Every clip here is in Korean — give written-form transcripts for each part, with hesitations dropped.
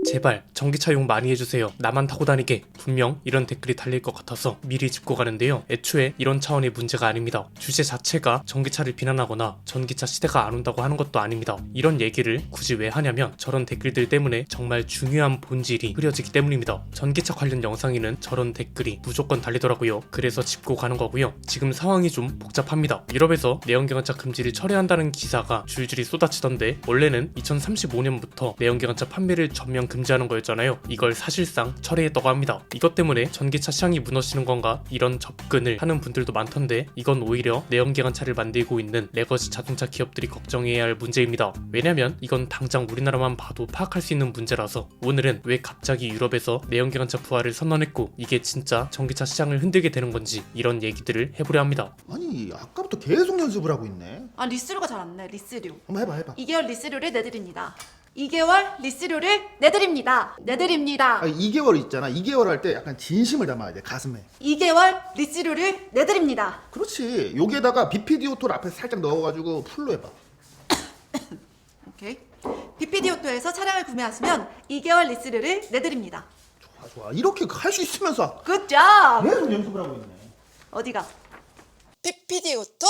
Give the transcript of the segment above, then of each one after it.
제발 전기차 용 많이 해주세요. 나만 타고 다니게. 분명 이런 댓글이 달릴 것 같아서 미리 짚고 가는데요. 애초에 이런 차원의 문제가 아닙니다. 주제 자체가 전기차를 비난하거나 전기차 시대가 안 온다고 하는 것도 아닙니다. 이런 얘기를 굳이 왜 하냐면 저런 댓글들 때문에 정말 중요한 본질이 흐려지기 때문입니다. 전기차 관련 영상에는 저런 댓글이 무조건 달리더라고요. 그래서 짚고 가는 거고요. 지금 상황이 좀 복잡합니다. 유럽에서 내연기관차 금지를 철회한다는 기사가 줄줄이 쏟아지던데 원래는 2035년부터 내연기관차 판매를 전면 금지하는 거였잖아요. 이걸 사실상 철회했다고 합니다. 이것 때문에 전기차 시장이 무너지는 건가 이런 접근을 하는 분들도 많던데 이건 오히려 내연기관차를 만들고 있는 레거시 자동차 기업들이 걱정해야 할 문제입니다. 왜냐면 이건 당장 우리나라만 봐도 파악할 수 있는 문제라서 오늘은 왜 갑자기 유럽에서 내연기관차 부활을 선언했고 이게 진짜 전기차 시장을 흔들게 되는 건지 이런 얘기들을 해보려 합니다. 아니 아까부터 계속 연습을 하고 있네. 아 리스료가 잘 안 내. 리스료. 한번 해봐. 2개월 리스료를 내드립니다. 2개월 리스료를 내드립니다. 내드립니다. 2개월 있잖아. 2개월 할 때 약간 진심을 담아야 돼. 가슴에. 2개월 리스료를 내드립니다. 그렇지. 여기에다가 BPD 오토를 앞에 살짝 넣어가지고 풀로 해봐. 오케이. BPD 오토에서 차량을 구매하시면 2개월 리스료를 내드립니다. 좋아. 이렇게 할 수 있으면서 굿잡! 계속 연습을 하고 있네. 어디가? BPD 오토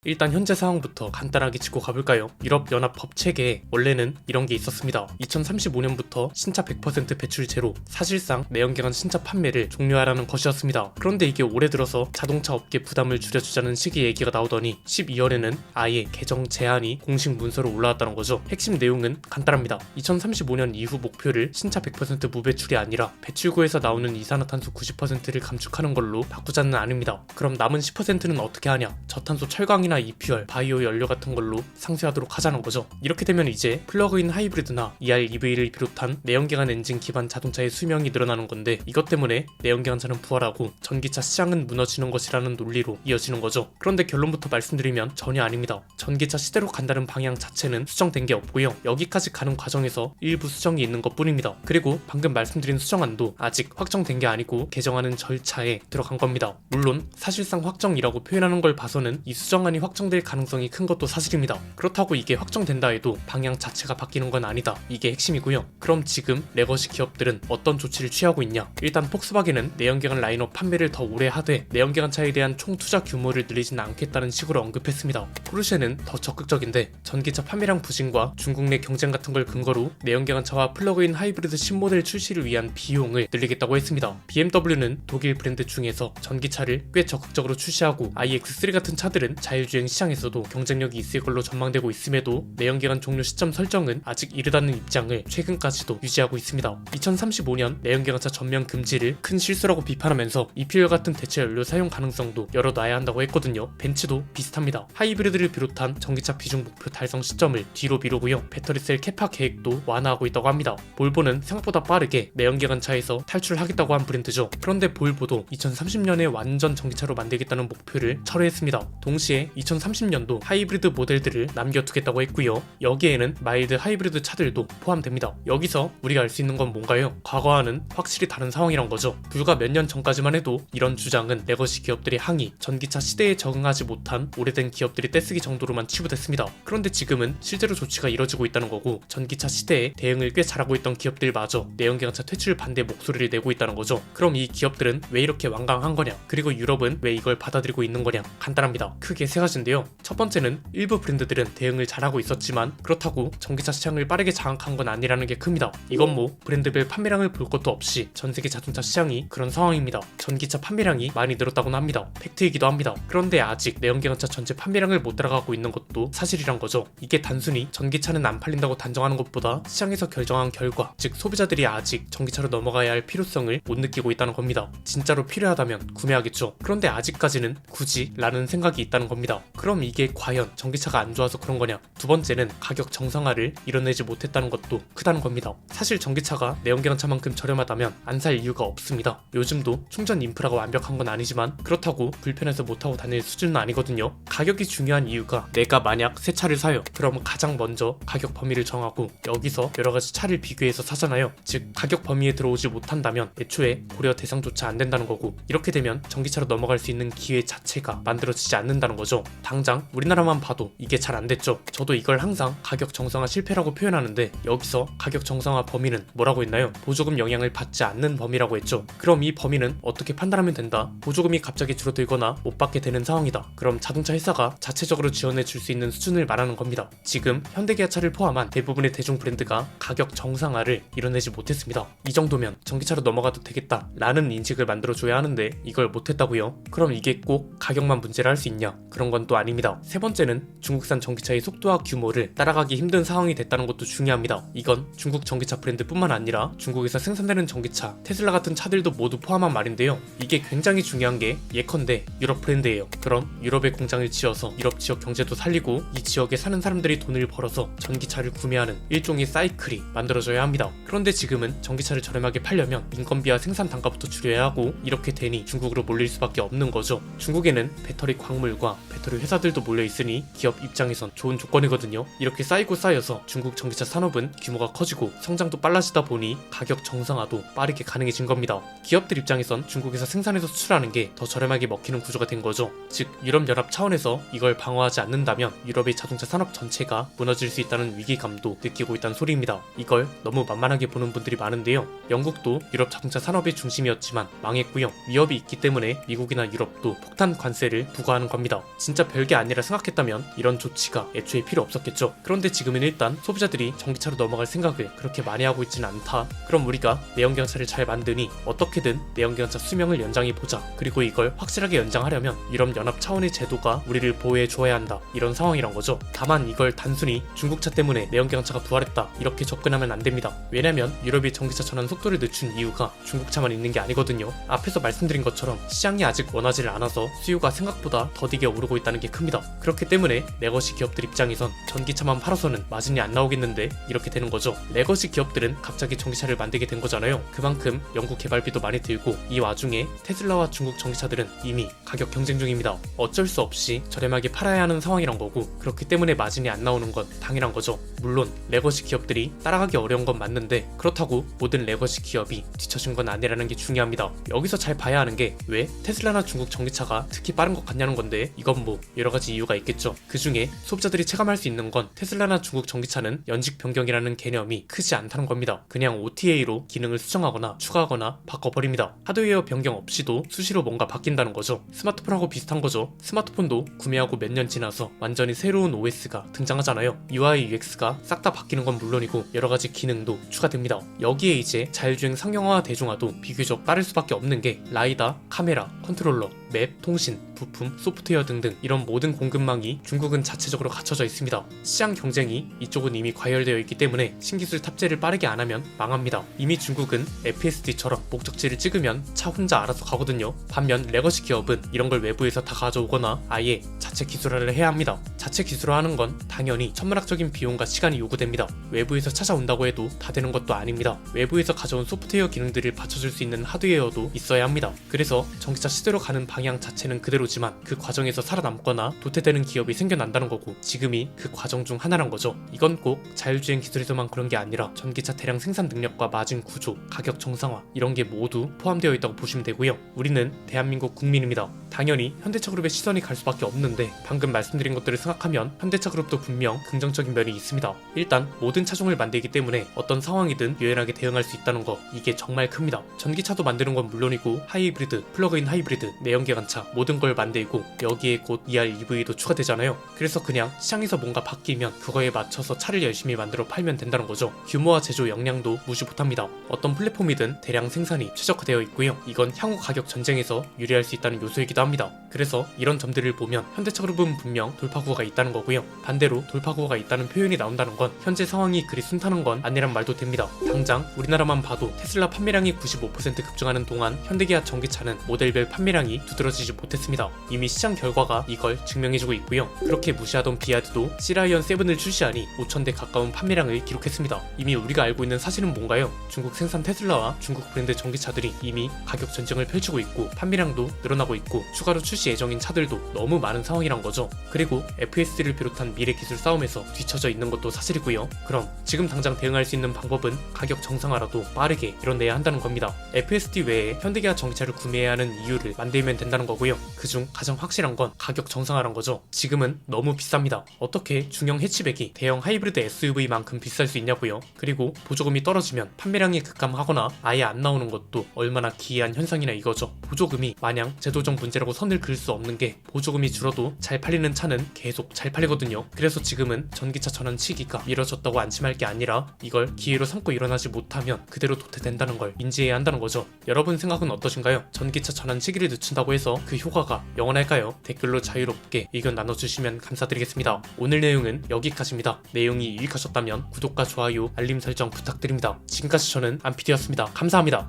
일단 현재 상황부터 간단하게 짚고 가볼까요? 유럽연합 법체계에 원래는 이런 게 있었습니다. 2035년부터 신차 100% 배출 제로, 사실상 내연기관 신차 판매를 종료하라는 것이었습니다. 그런데 이게 올해 들어서 자동차 업계 부담을 줄여주자는 식의 얘기가 나오더니 12월에는 아예 개정 제한이 공식 문서로 올라왔다는 거죠. 핵심 내용은 간단합니다. 2035년 이후 목표를 신차 100% 무배출이 아니라 배출구에서 나오는 이산화탄소 90%를 감축하는 걸로 바꾸자는 안입니다. 그럼 남은 10%는 어떻게 하냐? 저탄소 철강이나 EPR, 바이오 연료 같은 걸로 상쇄하도록 하자는 거죠. 이렇게 되면 이제 플러그인 하이브리드나 EREV를 비롯한 내연기관 엔진 기반 자동차의 수명이 늘어나는 건데 이것 때문에 내연기관차는 부활하고 전기차 시장은 무너지는 것이라는 논리로 이어지는 거죠. 그런데 결론부터 말씀드리면 전혀 아닙니다. 전기차 시대로 간다는 방향 자체는 수정된 게 없고요. 여기까지 가는 과정에서 일부 수정이 있는 것 뿐입니다. 그리고 방금 말씀드린 수정안도 아직 확정된 게 아니고 개정하는 절차에 들어간 겁니다. 물론 사실상 확정이라고 표현하는 걸 봐서는 이 수정안이 확정될 가능성이 큰 것도 사실입니다. 그렇다고 이게 확정된다 해도 방향 자체가 바뀌는 건 아니다. 이게 핵심이고요. 그럼 지금 레거시 기업들은 어떤 조치를 취하고 있냐? 일단 폭스바겐은 내연기관 라인업 판매를 더 오래 하되 내연기관차에 대한 총 투자 규모를 늘리지는 않겠다는 식으로 언급했습니다. 포르쉐는 더 적극적인데 전기차 판매량 부진과 중국 내 경쟁 같은 걸 근거로 내연기관차와 플러그인 하이브리드 신모델 출시를 위한 비용을 늘리겠다고 했습니다. BMW는 독일 브랜드 중에서 전기차를 꽤 적극적으로 출시하고 iX3 같은 차들은 자율주행 시장에서도 경쟁력이 있을 걸로 전망되고 있음에도 내연기관 종료 시점 설정은 아직 이르다는 입장을 최근까지도 유지하고 있습니다. 2035년 내연기관차 전면 금지를 큰 실수라고 비판하면서 EPR 같은 대체 연료 사용 가능성도 열어놔야 한다고 했거든요. 벤츠도 비슷합니다. 하이브리드를 비롯한 전기차 비중 목표 달성 시점을 뒤로 미루고요. 배터리셀 캐파 계획도 완화하고 있다고 합니다. 볼보는 생각보다 빠르게 내연기관차에서 탈출하겠다고 한 브랜드죠. 그런데 볼보도 2030년에 완전 전기차로 만들겠다는 목표를 철회했습니다. 동시에 2030년도 하이브리드 모델들을 남겨두겠다고 했고요. 여기에는 마일드 하이브리드 차들도 포함됩니다. 여기서 우리가 알 수 있는 건 뭔가요? 과거와는 확실히 다른 상황이란 거죠. 불과 몇 년 전까지만 해도 이런 주장은 레거시 기업들의 항의, 전기차 시대에 적응하지 못한 오래된 기업들이 떼쓰기 정도로만 치부됐습니다. 그런데 지금은 실제로 조치가 이뤄지고 있다는 거고 전기차 시대에 대응을 꽤 잘하고 있던 기업들마저 내연기관차 퇴출 반대 목소리를 내고 있다는 거죠. 그럼 이 기업들은 왜 이렇게 완강한 거냐? 그리고 유럽은 왜 이걸 받아들이고 있는 거냐? 간단합니다. 크게 세 가지인데요. 첫 번째는 일부 브랜드들은 대응을 잘하고 있었지만 그렇다고 전기차 시장을 빠르게 장악한 건 아니라는 게 큽니다. 이건 뭐 브랜드별 판매량을 볼 것도 없이 전세계 자동차 시장이 그런 상황입니다. 전기차 판매량이 많이 늘었다고는 합니다. 팩트이기도 합니다. 그런데 아직 내연기관차 전체 판매량을 못 따라가고 있는 것도 사실이란 거죠. 이게 단순히 전기차는 안 팔린다고 단정하는 것보다 시장에서 결정한 결과, 즉 소비자들이 아직 전기차로 넘어가야 할 필요성을 못 느끼고 있다는 겁니다. 진짜로 필요하다면 구매하겠죠. 그런데 아직까지는 굳이 라는 생각이 있다는 겁니다. 그럼 이게 과연 전기차가 안 좋아서 그런 거냐? 두 번째는 가격 정상화를 이뤄내지 못했다는 것도 크다는 겁니다. 사실 전기차가 내연기관차만큼 저렴하다면 안 살 이유가 없습니다. 요즘도 충전 인프라가 완벽한 건 아니지만 그렇다고 불편해서 못하고 다닐 수준은 아니거든요. 가격이 중요한 이유가 내가 만약 새 차를 사요. 그럼 가장 먼저 가격 범위를 정하고 여기서 여러가지 차를 비교해서 사잖아요. 즉 가격 범위에 들어오지 못한다면 애초에 고려 대상조차 안 된다는 거고 이렇게 되면 전기차로 넘어갈 수 있는 기회 자체가 만들어지지 않는다는 거죠. 당장 우리나라만 봐도 이게 잘 안됐죠. 저도 이걸 항상 가격 정상화 실패라고 표현하는데 여기서 가격 정상화 범위는 뭐라고 했나요? 보조금 영향을 받지 않는 범위라고 했죠. 그럼 이 범위는 어떻게 판단하면 된다? 보조금이 갑자기 줄어들거나 못 받게 되는 상황이다. 그럼 자동차 회사가 자체적으로 지원해 줄 수 있는 수준을 말하는 겁니다. 지금 현대기아차를 포함한 대부분의 대중 브랜드가 가격 정상화를 이뤄내지 못했습니다. 이 정도면 전기차로 넘어가도 되겠다 라는 인식을 만들어줘야 하는데 이걸 못했다고요? 그럼 이게 꼭 가격만 문제라 할 수 있냐? 그런 건 또 아닙니다. 세 번째는 중국산 전기차의 속도와 규모를 따라가기 힘든 상황이 됐다는 것도 중요합니다. 이건 중국 전기차 브랜드뿐만 아니라 중국에서 생산되는 전기차, 테슬라 같은 차들도 모두 포함한 말인데요. 이게 굉장히 중요한 게 예컨대 유럽 브랜드예요. 그럼 유럽에 공장을 지어서 유럽 지역 경제도 살리고 이 지역에 사는 사람들이 돈을 벌어서 전기차를 구매하는 일종의 사이클이 만들어져야 합니다. 그런데 지금은 전기차를 저렴하게 팔려면 인건비와 생산 단가부터 줄여야 하고 이렇게 되니 중국으로 몰릴 수밖에 없는 거죠. 중국에는 배터리 광물과 배터리 회사들도 몰려 있으니 기업 입장에선 좋은 조건이거든요. 이렇게 쌓이고 쌓여서 중국 전기차 산업은 규모가 커지고 성장도 빨라지다 보니 가격 정상화도 빠르게 가능해진 겁니다. 기업들 입장에선 중국에서 생산해서 수출하는 게 더 저렴하게 먹히는 구조가 된 거죠. 즉 유럽연합 차원에서 이걸 방어하지 않는다면 유럽의 자동차 산업 전체가 무너질 수 있다는 위기감도 느끼고 있다는 소리입니다. 이걸 너무 만만하게 보는 분들이 많은데요. 영국도 유럽 자동차 산업의 중심이었지만 망했고요. 위협이 있기 때문에 미국이나 유럽도 폭탄 관세를 부과하는 겁니다. 진짜 별게 아니라 생각했다면 이런 조치가 애초에 필요 없었겠죠. 그런데 지금은 일단 소비자들이 전기차로 넘어갈 생각을 그렇게 많이 하고 있지는 않다. 그럼 우리가 내연기관차를 잘 만드니 어떻게든 내연기관차 수명을 연장해보자. 그리고 이걸 확실하게 연장하려면 유럽연합 차원의 제도가 우리를 보호해 줘야 한다. 이런 상황이란 거죠. 다만 이걸 단순히 중국차 때문에 내연기관차가 부활했다 이렇게 접근하면 안 됩니다. 왜냐면 유럽이 전기차 전환 속도를 늦춘 이유가 중국차만 있는 게 아니거든요. 앞에서 말씀드린 것처럼 시장이 아직 원하지를 않아서 수요가 생각보다 더디게 오르고 있다는 게 큽니다. 그렇기 때문에 레거시 기업들 입장에선 전기차만 팔아서는 마진이 안 나오겠는데 이렇게 되는 거죠. 레거시 기업들은 갑자기 전기차를 만들게 된 거잖아요. 그만큼 연구 개발비도 많이 들고 이 와중에 테슬라와 중국 전기차들은 이미 가격 경쟁 중입니다. 어쩔 수 없이 저렴하게 팔아야 하는 상황이란 거고 그렇기 때문에 마진이 안 나오는 건 당연한 거죠. 물론 레거시 기업들이 따라가기 어려운 건 맞는데 그렇다고 모든 레거시 기업이 뒤처진 건 아니라는 게 중요합니다. 여기서 잘 봐야 하는 게 왜 테슬라나 중국 전기차가 특히 빠른 것 같냐는 건데 이건 뭐 여러 가지 이유가 있겠죠. 그 중에 소비자들이 체감할 수 있는 건 테슬라나 중국 전기차는 연식 변경이라는 개념이 크지 않다는 겁니다. 그냥 OTA로 기능을 수정하거나 추가하거나 바꿔버립니다. 하드웨어 변경 없이도 수시로 뭔가 바뀐다는 거죠. 스마트폰하고 비슷한 거죠. 스마트폰도 구매하고 몇 년 지나서 완전히 새로운 OS가 등장하잖아요. UI, UX가 싹 다 바뀌는 건 물론이고 여러 가지 기능도 추가됩니다. 여기에 이제 자율주행 상용화와 대중화도 비교적 빠를 수밖에 없는 게 라이다, 카메라, 컨트롤러, 맵, 통신, 부품, 소프트웨어 등등 이런 모든 공급망이 중국은 자체적으로 갖춰져 있습니다. 시장 경쟁이 이쪽은 이미 과열되어 있기 때문에 신기술 탑재를 빠르게 안 하면 망합니다. 이미 중국은 FSD처럼 목적지를 찍으면 차 혼자 알아서 가거든요. 반면 레거시 기업은 이런 걸 외부에서 다 가져오거나 아예 자체 기술화를 해야 합니다. 자체 기술화하는 건 당연히 천문학적인 비용과 시간이 요구됩니다. 외부에서 찾아온다고 해도 다 되는 것도 아닙니다. 외부에서 가져온 소프트웨어 기능들을 받쳐줄 수 있는 하드웨어도 있어야 합니다. 그래서 전기차 시대로 가는 방향 자체는 그대로지만 그 과정에서 살아남거나 도태되는 기업이 생겨난다는 거고 지금이 그 과정 중 하나란 거죠. 이건 꼭 자율주행 기술에서만 그런 게 아니라 전기차 대량 생산 능력과 마진 구조, 가격 정상화 이런 게 모두 포함되어 있다고 보시면 되고요. 우리는 대한민국 국민입니다. 당연히 현대차 그룹의 시선이 갈 수밖에 없는데 방금 말씀드린 것들을 생각하면 현대차 그룹도 분명 긍정적인 면이 있습니다. 일단 모든 차종을 만들기 때문에 어떤 상황이든 유연하게 대응할 수 있다는 거 이게 정말 큽니다. 전기차도 만드는 건 물론이고 하이브리드, 플러그인 하이브리드, 내연기관차 모든 걸 만들고 여기에 곧 EV도 추가되잖아요. 그래서 그냥 시장에서 뭔가 바뀌면 그거에 맞춰서 차를 열심히 만들어 팔면 된다는 거죠. 규모와 제조 역량도 무시 못합니다. 어떤 플랫폼이든 대량 생산이 최적화되어 있고요. 이건 향후 가격 전쟁에서 유리할 수 있다는 요소이기도 합니다. 그래서 이런 점들을 보면 현대차 그룹은 분명 돌파구가 있다는 거고요. 반대로 돌파구가 있다는 표현이 나온다는 건 현재 상황이 그리 순탄한 건 아니란 말도 됩니다. 당장 우리나라만 봐도 테슬라 판매량이 95% 급증하는 동안 현대기아 전기차는 모델별 판매량이 두드러지지 못했습니다. 이미 시장 결과가 이걸 증명해주고 있고요. 그렇게 무시하던 비아드도 시라이언 7을 출시하니 5,000대 가까운 판매량을 기록했습니다. 이미 우리가 알고 있는 사실은 뭔가요? 중국 생산 테슬라와 중국 브랜드 전기차들이 이미 가격 전쟁을 펼치고 있고 판매량도 늘어나고 있고 추가로 출시 예정인 차들도 너무 많은 상황입니다. 상황이란 거죠. 그리고 FSD를 비롯한 미래 기술 싸움에서 뒤처져 있는 것도 사실이고요. 그럼 지금 당장 대응할 수 있는 방법은 가격 정상화라도 빠르게 이뤄내야 한다는 겁니다. FSD 외에 현대기아 전기차를 구매해야 하는 이유를 만들면 된다는 거고요. 그중 가장 확실한 건 가격 정상화란 거죠. 지금은 너무 비쌉니다. 어떻게 중형 해치백이 대형 하이브리드 SUV만큼 비쌀 수 있냐고요. 그리고 보조금이 떨어지면 판매량이 급감하거나 아예 안 나오는 것도 얼마나 기이한 현상이나 이거죠. 보조금이 마냥 제도적 문제라고 선을 그을 수 없는 게 보조금이 줄어도 잘 팔리는 차는 계속 잘 팔리거든요. 그래서 지금은 전기차 전환 시기가 미뤄졌다고 안심할 게 아니라 이걸 기회로 삼고 일어나지 못하면 그대로 도태된다는 걸 인지해야 한다는 거죠. 여러분 생각은 어떠신가요? 전기차 전환 시기를 늦춘다고 해서 그 효과가 영원할까요? 댓글로 자유롭게 의견 나눠주시면 감사드리겠습니다. 오늘 내용은 여기까지입니다. 내용이 유익하셨다면 구독과 좋아요, 알림 설정 부탁드립니다. 지금까지 저는 안피디였습니다. 감사합니다.